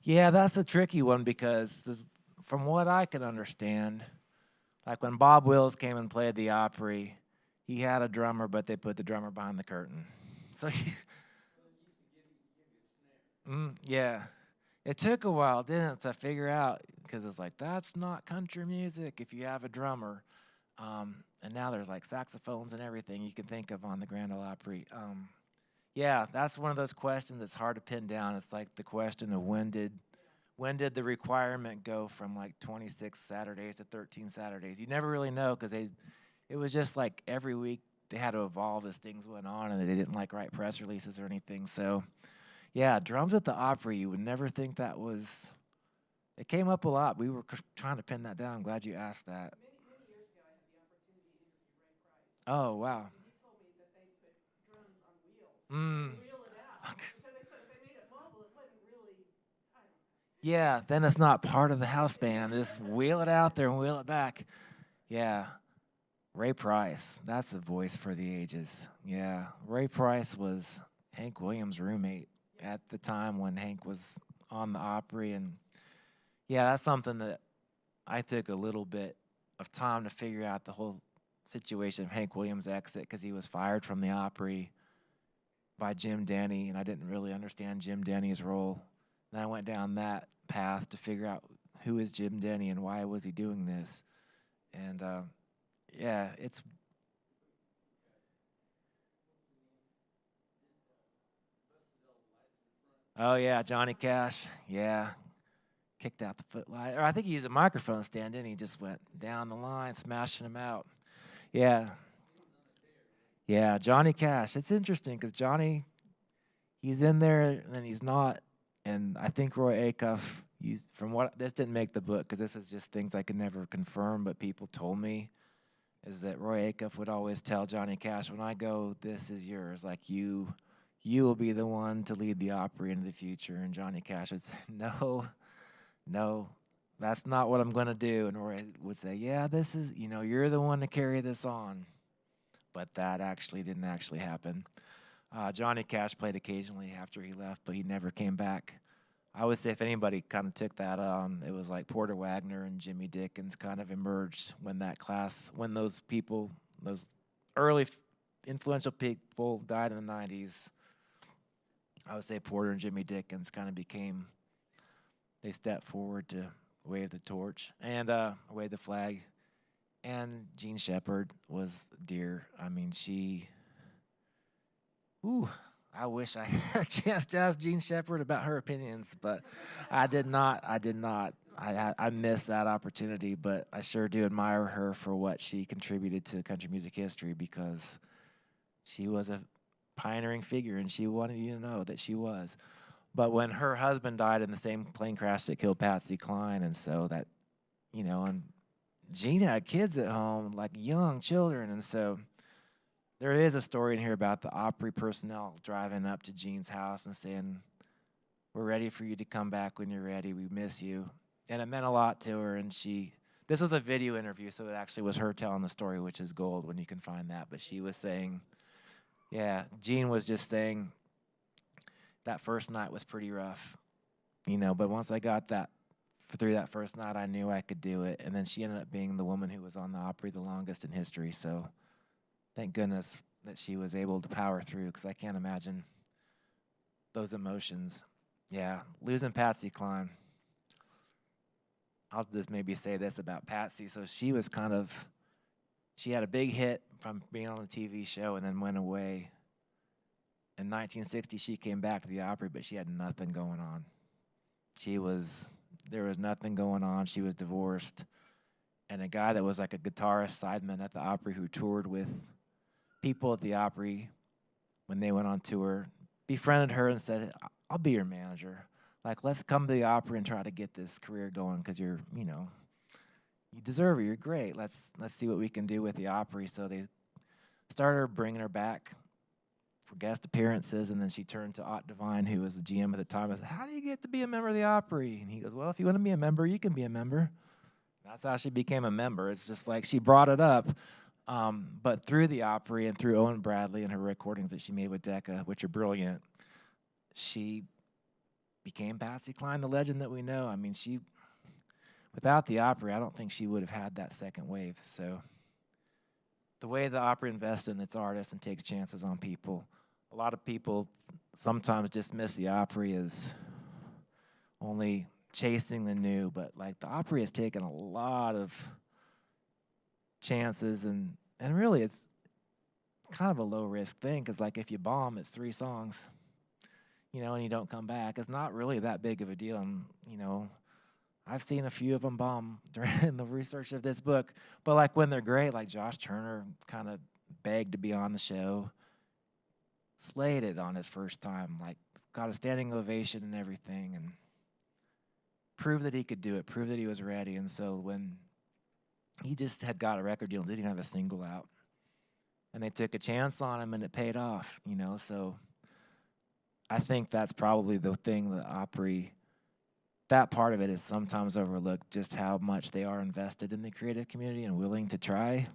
yeah, that's a tricky one because from what I can understand, like when Bob Wills came and played the Opry, he had a drummer, but they put the drummer behind the curtain. So yeah, it took a while, didn't it, to figure out, because it's like, that's not country music if you have a drummer. And now there's like saxophones and everything you can think of on the Grand Ole Opry. Yeah, that's one of those questions that's hard to pin down. It's like the question of when did the requirement go from like 26 Saturdays to 13 Saturdays? You never really know because it was just like every week they had to evolve as things went on, and they didn't like write press releases or anything. So yeah, drums at the Opry, you would never think that was. It came up a lot. We were trying to pin that down. I'm glad you asked that. Many years ago, I had the opportunity to interview Ray Price. Oh, wow. And he told me that they put drums on wheels Mm. and wheel it out. Because they said if they made it mobile, it wouldn't really, I don't know. Yeah, then it's not part of the house band. Just wheel it out there and wheel it back. Yeah. Ray Price, that's a voice for the ages. Yeah. Ray Price was Hank Williams' roommate at the time when Hank was on the Opry. And yeah, that's something that I took a little bit of time to figure out, the whole situation of Hank Williams' exit, because he was fired from the Opry by Jim Denny, and I didn't really understand Jim Denny's role. And I went down that path to figure out who is Jim Denny and why was he doing this. And yeah, it's. Oh yeah, Johnny Cash. Yeah, kicked out the footlight, or I think he used a microphone stand, and he just went down the line, smashing them out. Yeah, yeah, Johnny Cash. It's interesting because Johnny, he's in there and then he's not. And I think Roy Acuff, this didn't make the book because this is just things I could never confirm, but people told me, is that Roy Acuff would always tell Johnny Cash, when I go, this is yours. Like, you will be the one to lead the Opry into the future. And Johnny Cash would say, no, that's not what I'm going to do. And Roy would say, yeah, this is, you're the one to carry this on. But that didn't actually happen. Johnny Cash played occasionally after he left, but he never came back. I would say if anybody kind of took that on, it was like Porter Wagner and Jimmy Dickens kind of emerged when those people, those early influential people died in the 90s. I would say Porter and Jimmy Dickens kind of they stepped forward to wave the torch and wave the flag. And Jean Shepherd was dear. I mean, I wish I had a chance to ask Jean Shepherd about her opinions, but I did not. I missed that opportunity, but I sure do admire her for what she contributed to country music history, because she was a pioneering figure, and she wanted you to know that she was. But when her husband died in the same plane crash that killed Patsy Cline, and so that, and Jean had kids at home, like young children, and so there is a story in here about the Opry personnel driving up to Jean's house and saying, we're ready for you to come back when you're ready. We miss you. And it meant a lot to her. And this was a video interview, so it actually was her telling the story, which is gold when you can find that. But she was saying, Jean was just saying that first night was pretty rough, but once I got through that first night, I knew I could do it. And then she ended up being the woman who was on the Opry the longest in history. So thank goodness that she was able to power through, because I can't imagine those emotions. Yeah, losing Patsy Cline. I'll just maybe say this about Patsy. So she had a big hit from being on a TV show and then went away. In 1960, she came back to the Opry, but she had nothing going on. There was nothing going on. She was divorced. And a guy that was like a guitarist sideman at the Opry who toured with people at the Opry when they went on tour befriended her and said, I'll be your manager. Like, let's come to the Opry and try to get this career going, because you deserve it. You're great. Let's see what we can do with the Opry. So they started bringing her back for guest appearances, and then she turned to Ott Devine, who was the GM at the time, and said, how do you get to be a member of the Opry? And he goes, well, if you want to be a member, you can be a member. That's how she became a member. It's just like she brought it up. But through the Opry and through Owen Bradley and her recordings that she made with Decca, which are brilliant, she became Patsy Cline, the legend that we know. I mean, without the Opry, I don't think she would have had that second wave. So the way the Opry invests in its artists and takes chances on people, a lot of people sometimes dismiss the Opry as only chasing the new, but like the Opry has taken a lot of chances, and really it's kind of a low risk thing, because like if you bomb, it's 3 songs, and you don't come back. It's not really that big of a deal. And I've seen a few of them bomb during the research of this book, but like when they're great, like Josh Turner kind of begged to be on the show, slayed it on his first time, like got a standing ovation and everything, and proved that he could do it, proved that he was ready. And so when he just had got a record deal, didn't even have a single out, and they took a chance on him, and it paid off, so I think that's probably the thing that Opry, that part of it is sometimes overlooked, just how much they are invested in the creative community and willing to try.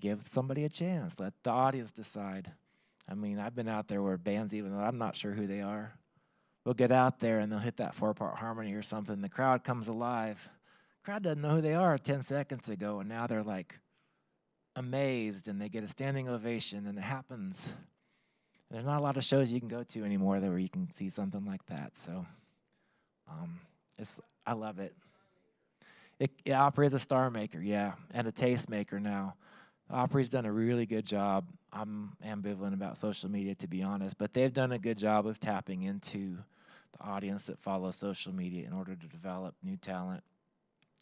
Give somebody a chance. Let the audience decide. I mean, I've been out there where bands, even though I'm not sure who they are, will get out there and they'll hit that 4-part harmony or something. The crowd comes alive. The crowd doesn't know who they are 10 seconds ago, and now they're like amazed, and they get a standing ovation, and it happens. There's not a lot of shows you can go to anymore where you can see something like that. So I love it. Opry is a star maker, yeah, and a taste maker now. Opry's done a really good job. I'm ambivalent about social media, to be honest, but they've done a good job of tapping into the audience that follows social media in order to develop new talent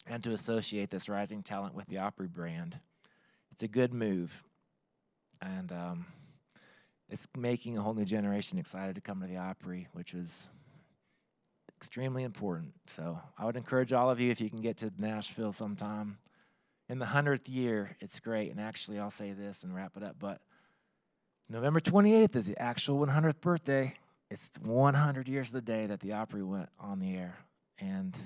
and to associate this rising talent with the Opry brand. It's a good move. And it's making a whole new generation excited to come to the Opry, which is extremely important. So I would encourage all of you, if you can get to Nashville sometime. In the 100th year, it's great. And actually, I'll say this and wrap it up, but November 28th is the actual 100th birthday. It's 100 years of the day that the Opry went on the air. And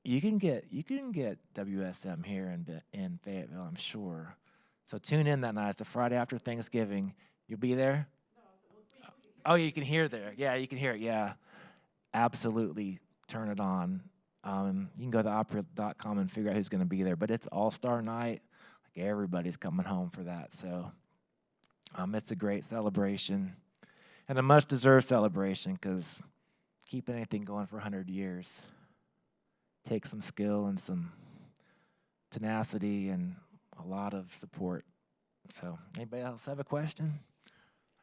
you can get WSM here in Fayetteville, I'm sure. So tune in that night. It's the Friday after Thanksgiving. You'll be there? Oh, you can hear there. Yeah, you can hear it. Yeah, absolutely. Turn it on. You can go to opera.com and figure out who's going to be there. But it's All-Star Night. Like, everybody's coming home for that. So it's a great celebration and a much-deserved celebration, because keeping anything going for 100 years takes some skill and some tenacity and a lot of support. So anybody else have a question?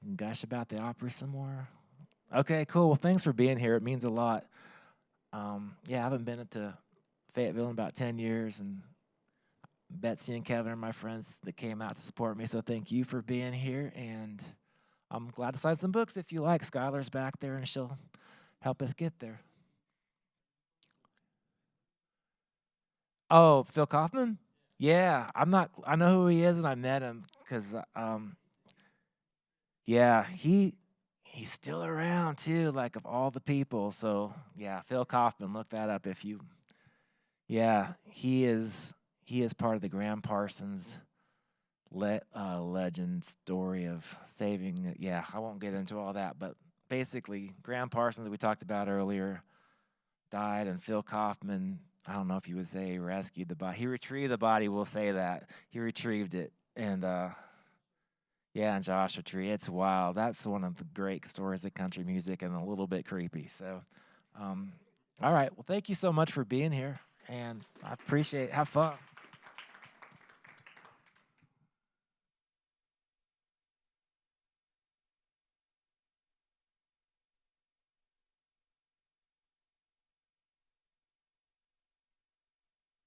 I can gush about the Opry some more. Okay, cool. Well, thanks for being here. It means a lot. Yeah, I haven't been to Fayetteville in about 10 years, and Betsy and Kevin are my friends that came out to support me, so thank you for being here, and I'm glad to sign some books if you like. Skylar's back there, and she'll help us get there. Oh, Phil Kaufman? Yeah, I know who he is, and I met him because, yeah, he's still around too, like, of all the people. So yeah, Phil Kaufman, look that up if you. Yeah, he is part of the Graham Parsons legend story of saving it. Yeah, I won't get into all that, but basically, Graham Parsons that we talked about earlier died, and Phil Kaufman, I don't know if you would say rescued the body. He retrieved the body, we'll say that. He retrieved it. And yeah, and Joshua Tree, it's wild. That's one of the great stories of country music, and a little bit creepy. So, all right. Well, thank you so much for being here, and I appreciate it. Have fun.